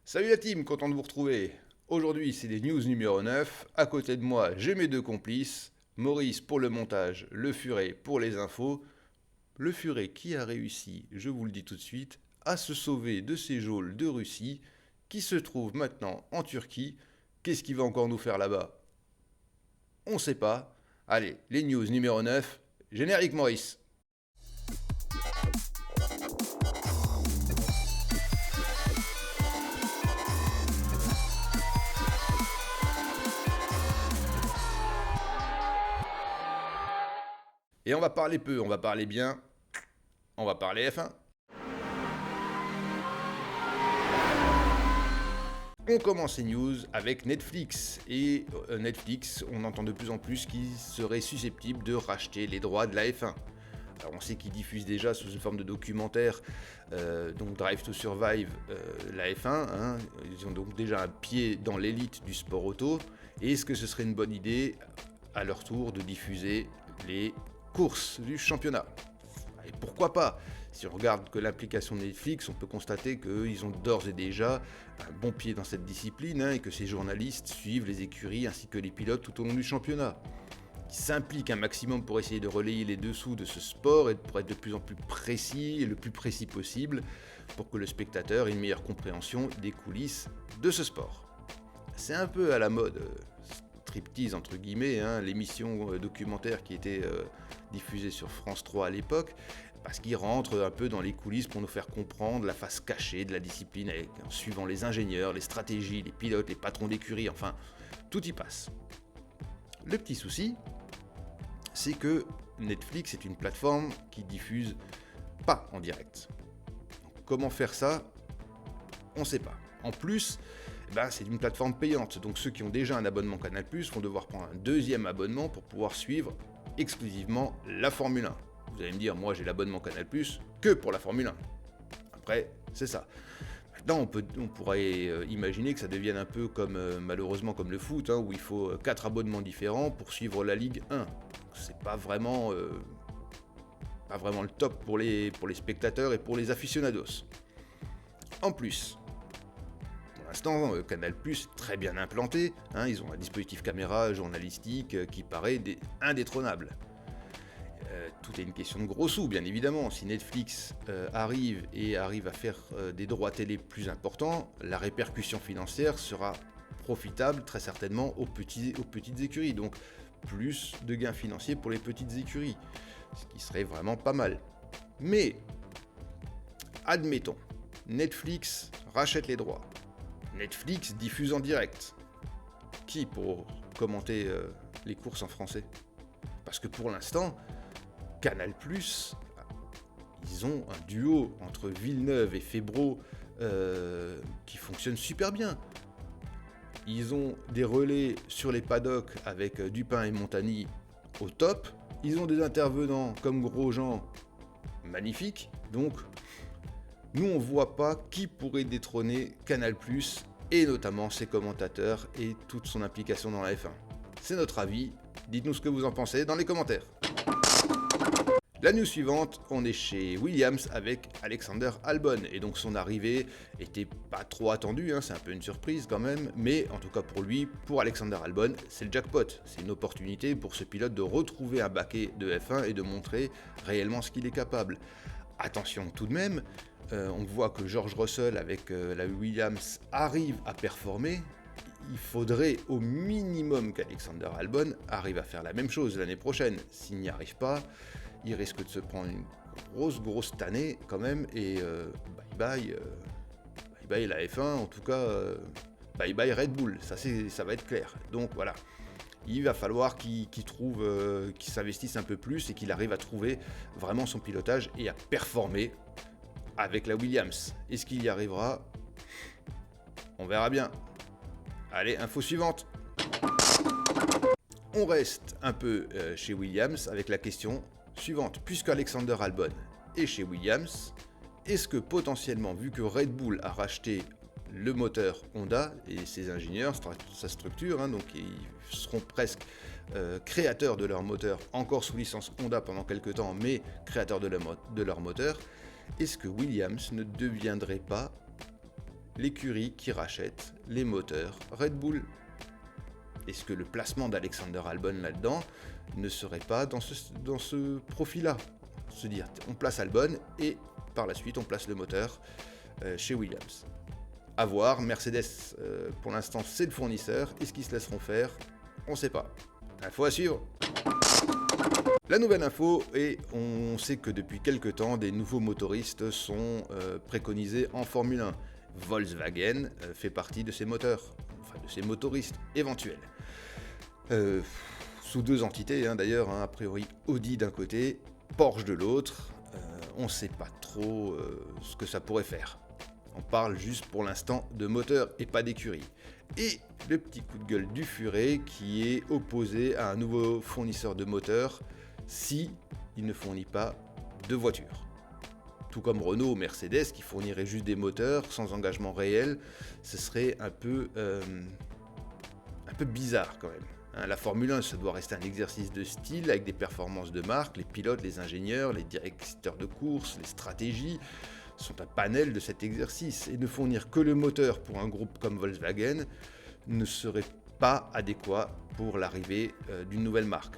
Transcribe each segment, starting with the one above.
Salut la team, content de vous retrouver. Aujourd'hui, c'est les news numéro 9. À côté de moi, j'ai mes deux complices. Maurice pour le montage, Le Furet pour les infos. Le Furet qui a réussi, je vous le dis tout de suite, à se sauver de ces geôles de Russie, qui se trouve maintenant en Turquie. Qu'est-ce qu'il va encore nous faire là-bas? On ne sait pas. Allez, les news numéro 9. Générique Maurice. Et on va parler peu, on va parler bien, on va parler F1. On commence ces news avec Netflix. Et Netflix, on entend de plus en plus qu'il serait susceptible de racheter les droits de la F1. Alors on sait qu'ils diffusent déjà sous une forme de documentaire, donc Drive to Survive, la F1. Hein. Ils ont donc déjà un pied dans l'élite du sport auto. Et est-ce que ce serait une bonne idée, à leur tour, de diffuser les courses du championnat? Et pourquoi pas? Si on regarde que l'application Netflix, on peut constater qu'ils ont d'ores et déjà un bon pied dans cette discipline, hein, et que ces journalistes suivent les écuries ainsi que les pilotes tout au long du championnat. Ils s'impliquent un maximum pour essayer de relayer les dessous de ce sport et pour être de plus en plus précis et le plus précis possible pour que le spectateur ait une meilleure compréhension des coulisses de ce sport. C'est un peu à la mode, striptease entre guillemets, hein, l'émission documentaire qui était diffusée sur France 3 à l'époque, parce qu'il rentre un peu dans les coulisses pour nous faire comprendre la face cachée de la discipline, en suivant les ingénieurs, les stratégies, les pilotes, les patrons d'écurie, enfin, tout y passe. Le petit souci, c'est que Netflix est une plateforme qui diffuse pas en direct. Donc, comment faire ça? On ne sait pas. En plus, c'est une plateforme payante, donc ceux qui ont déjà un abonnement Canal+, vont devoir prendre un deuxième abonnement pour pouvoir suivre exclusivement la Formule 1. Vous allez me dire, moi j'ai l'abonnement Canal+, que pour la Formule 1. Après, c'est ça. Maintenant, on pourrait imaginer que ça devienne un peu comme, malheureusement, comme le foot, hein, où il faut 4 abonnements différents pour suivre la Ligue 1. C'est pas vraiment le top pour les spectateurs et pour les aficionados. En plus, pour l'instant, Canal+ est très bien implanté, hein, ils ont un dispositif caméra journalistique qui paraît indétrônable. Tout est une question de gros sous, bien évidemment. Si Netflix arrive à faire des droits télé plus importants, la répercussion financière sera profitable très certainement aux petites écuries. Donc plus de gains financiers pour les petites écuries, ce qui serait vraiment pas mal. Mais, admettons, Netflix rachète les droits. Netflix diffuse en direct. Qui pour commenter les courses en français? Parce que pour l'instant, Canal+, ils ont un duo entre Villeneuve et Febro qui fonctionne super bien. Ils ont des relais sur les paddocks avec Dupin et Montagny au top. Ils ont des intervenants comme Grosjean, magnifiques. Donc, nous on voit pas qui pourrait détrôner Canal+, et notamment ses commentateurs et toute son implication dans la F1. C'est notre avis. Dites-nous ce que vous en pensez dans les commentaires. La news suivante, on est chez Williams avec Alexander Albon, et donc son arrivée était pas trop attendue, hein, c'est un peu une surprise quand même, mais en tout cas pour lui, pour Alexander Albon, c'est le jackpot, c'est une opportunité pour ce pilote de retrouver un baquet de F1 et de montrer réellement ce qu'il est capable. Attention tout de même, on voit que George Russell avec la Williams arrive à performer. Il faudrait au minimum qu'Alexander Albon arrive à faire la même chose l'année prochaine. S'il n'y arrive pas, il risque de se prendre une grosse tannée quand même, et bye bye la F1, en tout cas bye bye Red Bull, ça va être clair. Donc voilà, il va falloir qu'il s'investisse un peu plus et qu'il arrive à trouver vraiment son pilotage et à performer avec la Williams. Est-ce qu'il y arrivera? On verra bien. Allez, info suivante. On reste un peu chez Williams avec la question suivante. Puisque Alexander Albon est chez Williams, est-ce que potentiellement, vu que Red Bull a racheté le moteur Honda et ses ingénieurs, sa structure, hein, donc ils seront presque créateurs de leur moteur, encore sous licence Honda pendant quelques temps, mais créateurs de leur moteur, est-ce que Williams ne deviendrait pas l'écurie qui rachète les moteurs Red Bull. Est-ce que le placement d'Alexander Albon là-dedans ne serait pas dans ce profil-là? Se dire, on place Albon et par la suite on place le moteur chez Williams. À voir, Mercedes pour l'instant c'est le fournisseur, est-ce qu'ils se laisseront faire? On ne sait pas. Info à suivre. La nouvelle info, et on sait que depuis quelques temps, des nouveaux motoristes sont préconisés en Formule 1. Volkswagen fait partie de ces moteurs, enfin de ces motoristes éventuels. Sous deux entités d'ailleurs, a priori Audi d'un côté, Porsche de l'autre, on ne sait pas trop ce que ça pourrait faire. On parle juste pour l'instant de moteur et pas d'écurie. Et le petit coup de gueule du furet qui est opposé à un nouveau fournisseur de moteurs si il ne fournit pas de voitures. Tout comme Renault ou Mercedes qui fournirait juste des moteurs sans engagement réel, ce serait un peu bizarre quand même. La Formule 1, ça doit rester un exercice de style avec des performances de marque, les pilotes, les ingénieurs, les directeurs de course, les stratégies sont un panel de cet exercice, et ne fournir que le moteur pour un groupe comme Volkswagen ne serait pas adéquat pour l'arrivée d'une nouvelle marque.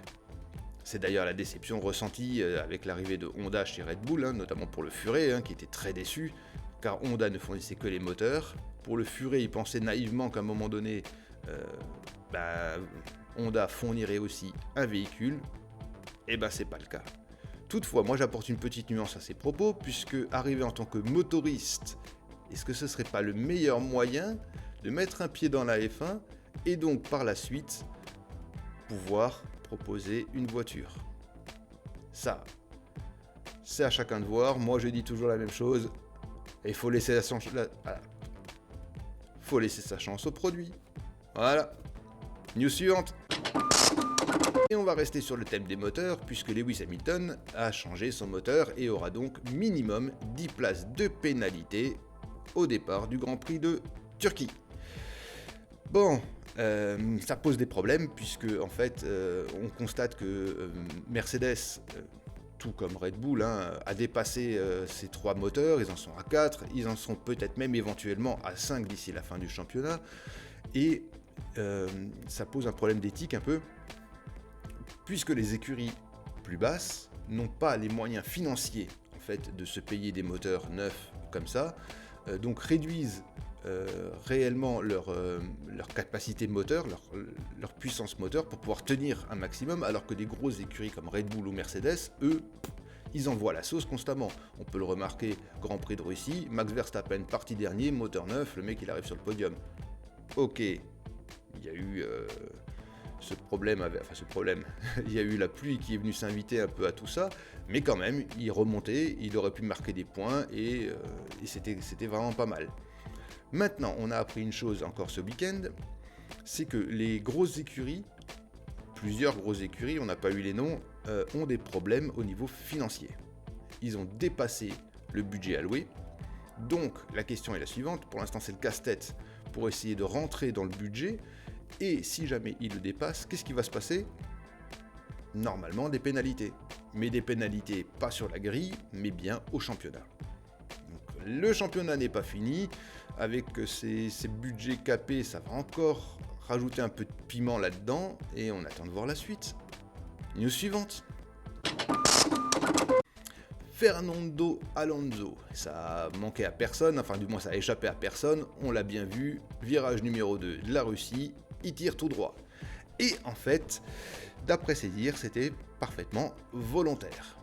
C'est d'ailleurs la déception ressentie avec l'arrivée de Honda chez Red Bull, notamment pour le Furet, qui était très déçu, car Honda ne fournissait que les moteurs. Pour le Furet, il pensait naïvement qu'à un moment donné, Honda fournirait aussi un véhicule, et c'est pas le cas. Toutefois, moi j'apporte une petite nuance à ces propos, puisque arriver en tant que motoriste, est-ce que ce serait pas le meilleur moyen de mettre un pied dans la F1 et donc par la suite pouvoir proposer une voiture? Ça, c'est à chacun de voir. Moi je dis toujours la même chose, et il faut laisser sa chance au produit. Voilà. News suivante. Et on va rester sur le thème des moteurs, puisque Lewis Hamilton a changé son moteur et aura donc minimum 10 places de pénalité au départ du Grand Prix de Turquie. Bon, ça pose des problèmes, puisque en fait, on constate que Mercedes, tout comme Red Bull, a dépassé ces 3 moteurs, ils en sont à 4, ils en sont peut-être même éventuellement à 5 d'ici la fin du championnat, et ça pose un problème d'éthique un peu, puisque les écuries plus basses n'ont pas les moyens financiers en fait, de se payer des moteurs neufs comme ça, donc réduisent réellement leur capacité moteur, leur puissance moteur pour pouvoir tenir un maximum, alors que des grosses écuries comme Red Bull ou Mercedes, eux, ils envoient la sauce constamment. On peut le remarquer, Grand Prix de Russie, Max Verstappen parti dernier, moteur neuf, le mec il arrive sur le podium. Ok, il y a eu ce problème, il y a eu la pluie qui est venue s'inviter un peu à tout ça, mais quand même, il remontait, il aurait pu marquer des points et c'était vraiment pas mal. Maintenant, on a appris une chose encore ce week-end, c'est que les grosses écuries, plusieurs grosses écuries, on n'a pas eu les noms, ont des problèmes au niveau financier. Ils ont dépassé le budget alloué, donc la question est la suivante, pour l'instant c'est le casse-tête pour essayer de rentrer dans le budget, et si jamais il le dépasse, qu'est-ce qui va se passer? Normalement des pénalités, mais des pénalités pas sur la grille, mais bien au championnat. Donc, le championnat n'est pas fini, avec ces budgets capés, ça va encore rajouter un peu de piment là-dedans, et on attend de voir la suite. News suivante. Fernando Alonso, ça a manqué à personne, enfin du moins ça a échappé à personne, on l'a bien vu, virage numéro 2 de la Russie, il tire tout droit. Et en fait, d'après ses dires, c'était parfaitement volontaire.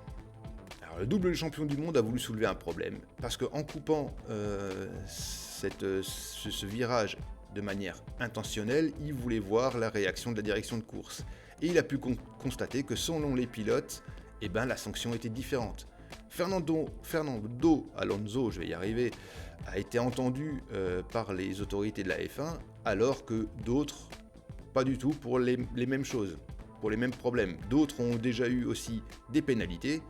Alors le double champion du monde a voulu soulever un problème, parce qu'en coupant ce virage de manière intentionnelle, il voulait voir la réaction de la direction de course. Et il a pu constater que selon les pilotes, la sanction était différente. Fernando Alonso, je vais y arriver, a été entendu par les autorités de la F1, alors que d'autres, pas du tout, pour les mêmes choses, pour les mêmes problèmes. D'autres ont déjà eu aussi des pénalités,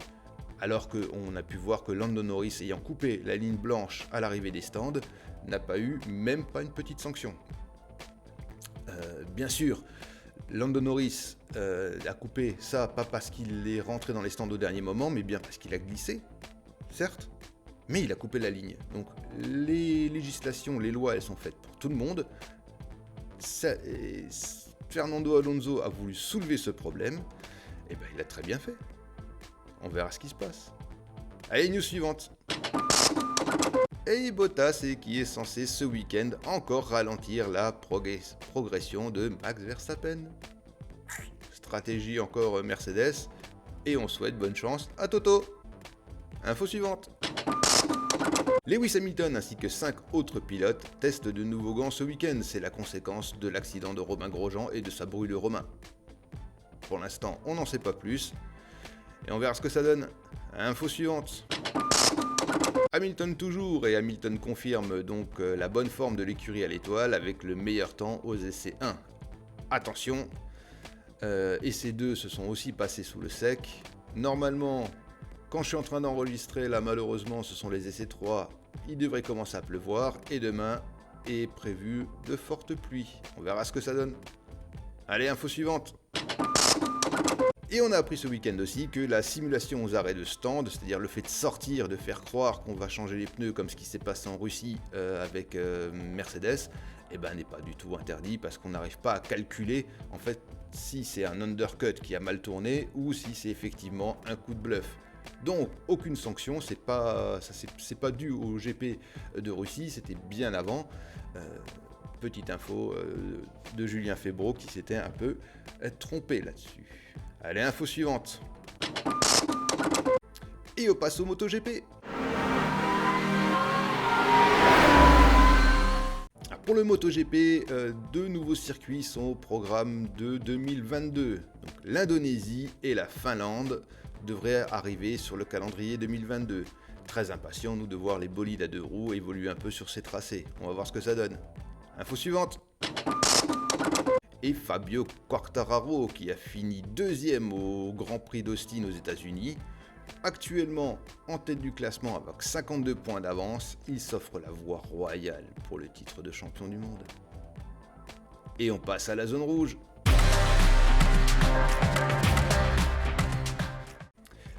alors qu'on a pu voir que Lando Norris, ayant coupé la ligne blanche à l'arrivée des stands, n'a pas eu même pas une petite sanction. Bien sûr, Lando Norris a coupé ça, pas parce qu'il est rentré dans les stands au dernier moment, mais bien parce qu'il a glissé, certes, mais il a coupé la ligne. Donc les législations, les lois, elles sont faites pour tout le monde. Fernando Alonso a voulu soulever ce problème, et ben il a très bien fait. On verra ce qui se passe. Allez, news suivante. Et Bottas, qui est censé ce week-end encore ralentir la progression de Max Verstappen. Stratégie encore Mercedes, et on souhaite bonne chance à Toto. Info suivante. Lewis Hamilton ainsi que 5 autres pilotes testent de nouveaux gants ce week-end. C'est la conséquence de l'accident de Romain Grosjean et de sa brûlure aux mains. Pour l'instant, on n'en sait pas plus. Et on verra ce que ça donne. Info suivante. Hamilton toujours, et Hamilton confirme donc la bonne forme de l'écurie à l'étoile avec le meilleur temps aux essais 1. Attention, essais 2 se sont aussi passés sous le sec. Normalement, quand je suis en train d'enregistrer, là malheureusement ce sont les essais 3, il devrait commencer à pleuvoir et demain est prévu de fortes pluies. On verra ce que ça donne. Allez, info suivante. Et on a appris ce week-end aussi que la simulation aux arrêts de stand, c'est-à-dire le fait de sortir, de faire croire qu'on va changer les pneus comme ce qui s'est passé en Russie avec Mercedes, eh ben, n'est pas du tout interdit parce qu'on n'arrive pas à calculer en fait si c'est un undercut qui a mal tourné ou si c'est effectivement un coup de bluff. Donc aucune sanction, c'est pas dû au GP de Russie, c'était bien avant. Petite info de Julien Febvre qui s'était un peu trompé là-dessus. Allez, info suivante. Et on passe au MotoGP. Pour le MotoGP, 2 nouveaux circuits sont au programme de 2022. Donc, l'Indonésie et la Finlande devraient arriver sur le calendrier 2022. Très impatient, nous, de voir les bolides à 2 roues évoluer un peu sur ces tracés. On va voir ce que ça donne. Info suivante. Et Fabio Quartararo, qui a fini 2e au Grand Prix d'Austin aux États-Unis. Actuellement en tête du classement avec 52 points d'avance, il s'offre la voie royale pour le titre de champion du monde. Et on passe à la zone rouge.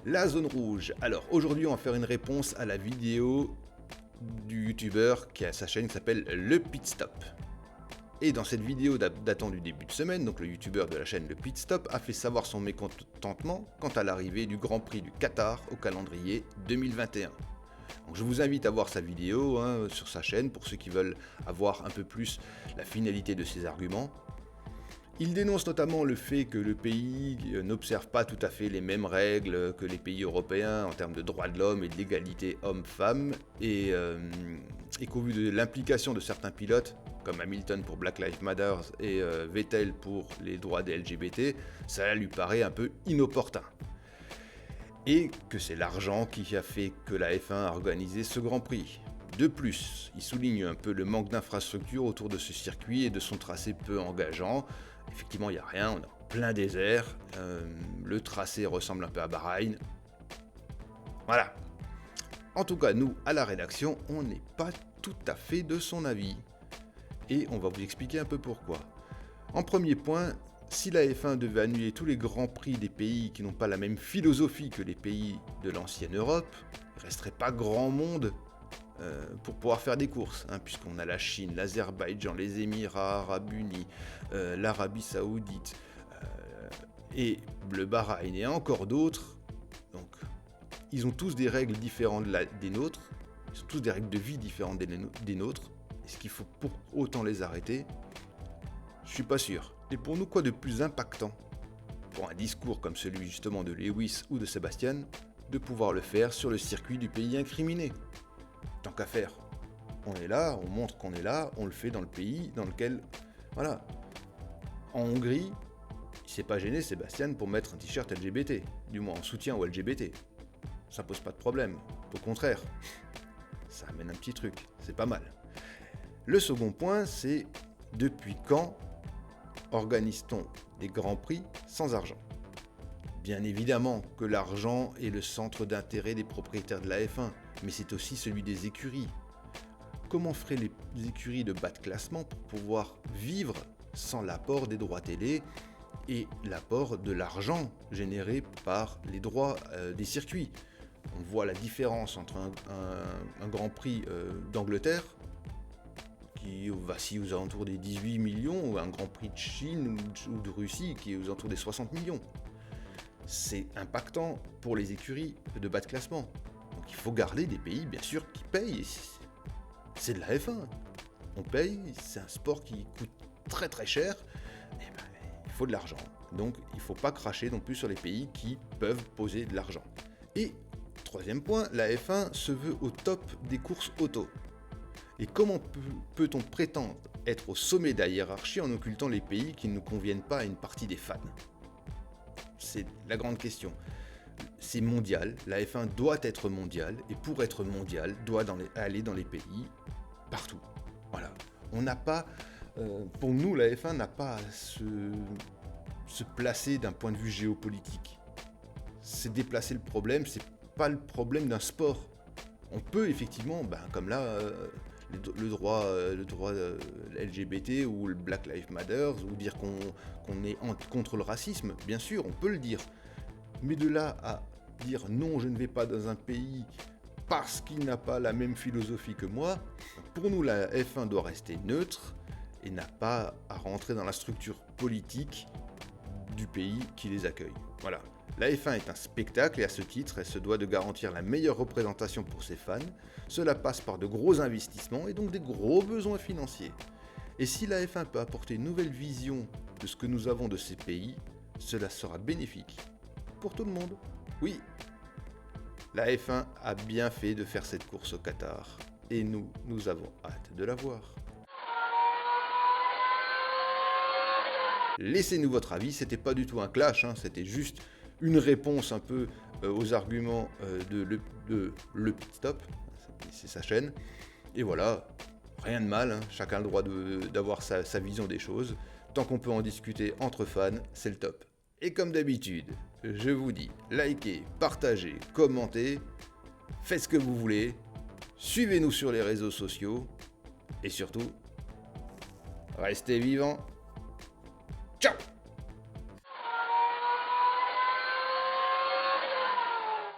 La zone rouge. Alors aujourd'hui on va faire une réponse à la vidéo du youtubeur qui a sa chaîne qui s'appelle Le Pit Stop. Et dans cette vidéo datant du début de semaine, donc le youtubeur de la chaîne Le Pit Stop a fait savoir son mécontentement quant à l'arrivée du Grand Prix du Qatar au calendrier 2021. Donc je vous invite à voir sa vidéo sur sa chaîne pour ceux qui veulent avoir un peu plus la finalité de ses arguments. Il dénonce notamment le fait que le pays n'observe pas tout à fait les mêmes règles que les pays européens en termes de droits de l'homme et de l'égalité homme-femme et qu'au vu de l'implication de certains pilotes, comme Hamilton pour Black Lives Matter et Vettel pour les droits des LGBT, ça lui paraît un peu inopportun. Et que c'est l'argent qui a fait que la F1 a organisé ce Grand Prix. De plus, il souligne un peu le manque d'infrastructures autour de ce circuit et de son tracé peu engageant. Effectivement, il n'y a rien, on a plein désert, le tracé ressemble un peu à Bahreïn. Voilà. En tout cas, nous, à la rédaction, on n'est pas tout à fait de son avis. Et on va vous expliquer un peu pourquoi. En premier point, si la F1 devait annuler tous les grands prix des pays qui n'ont pas la même philosophie que les pays de l'ancienne Europe, il ne resterait pas grand monde pour pouvoir faire des courses, puisqu'on a la Chine, l'Azerbaïdjan, les Émirats Arabes Unis, l'Arabie Saoudite et le Bahreïn et encore d'autres. Donc, ils ont tous des règles différentes des nôtres, ils ont tous des règles de vie différentes des nôtres. Est-ce qu'il faut pour autant les arrêter? Je suis pas sûr. Et pour nous, quoi de plus impactant pour un discours comme celui justement de Lewis ou de Sébastien, de pouvoir le faire sur le circuit du pays incriminé? Tant qu'à faire, on est là, on montre qu'on est là, on le fait dans le pays dans lequel, voilà. En Hongrie, il s'est pas gêné Sébastien pour mettre un t-shirt LGBT, du moins en soutien au LGBT. Ça pose pas de problème, au contraire, ça amène un petit truc, c'est pas mal. Le second point, c'est depuis quand organise-t-on des grands prix sans argent? Bien évidemment que l'argent est le centre d'intérêt des propriétaires de la F1, mais c'est aussi celui des écuries. Comment feraient les écuries de bas de classement pour pouvoir vivre sans l'apport des droits télé et l'apport de l'argent généré par les droits des circuits? On voit la différence entre un Grand Prix d'Angleterre, qui vacille aux alentours des 18 millions, ou un Grand Prix de Chine ou de Russie, qui est aux alentours des 60 millions. C'est impactant pour les écuries de bas de classement. Donc il faut garder des pays, bien sûr, qui payent. C'est de la F1. On paye, c'est un sport qui coûte très très cher. Et ben, il faut de l'argent. Donc il ne faut pas cracher non plus sur les pays qui peuvent poser de l'argent. Et troisième point, la F1 se veut au top des courses auto. Et comment peut-on prétendre être au sommet de la hiérarchie en occultant les pays qui ne conviennent pas à une partie des fans ? C'est la grande question. C'est mondial, la F1 doit être mondiale, et pour être mondiale, doit aller dans les pays partout. Voilà. On n'a pas, pour nous, la F1 n'a pas à se placer d'un point de vue géopolitique. C'est déplacer le problème, c'est pas le problème d'un sport. On peut effectivement, comme là, le droit LGBT ou le Black Lives Matter, ou dire qu'on est contre le racisme, bien sûr, on peut le dire. Mais de là à dire non, je ne vais pas dans un pays parce qu'il n'a pas la même philosophie que moi, pour nous, la F1 doit rester neutre et n'a pas à rentrer dans la structure politique du pays qui les accueille. Voilà. La F1 est un spectacle et à ce titre, elle se doit de garantir la meilleure représentation pour ses fans. Cela passe par de gros investissements et donc des gros besoins financiers. Et si la F1 peut apporter une nouvelle vision de ce que nous avons de ces pays, cela sera bénéfique pour tout le monde. Oui, la F1 a bien fait de faire cette course au Qatar et nous avons hâte de la voir. Laissez-nous votre avis, c'était pas du tout un clash, c'était juste une réponse un peu aux arguments de Le Pit Stop, c'est sa chaîne. Et voilà, rien de mal, chacun a le droit d'avoir sa vision des choses. Tant qu'on peut en discuter entre fans, c'est le top. Et comme d'habitude, je vous dis, likez, partagez, commentez, faites ce que vous voulez, suivez-nous sur les réseaux sociaux, et surtout, restez vivants. Ciao!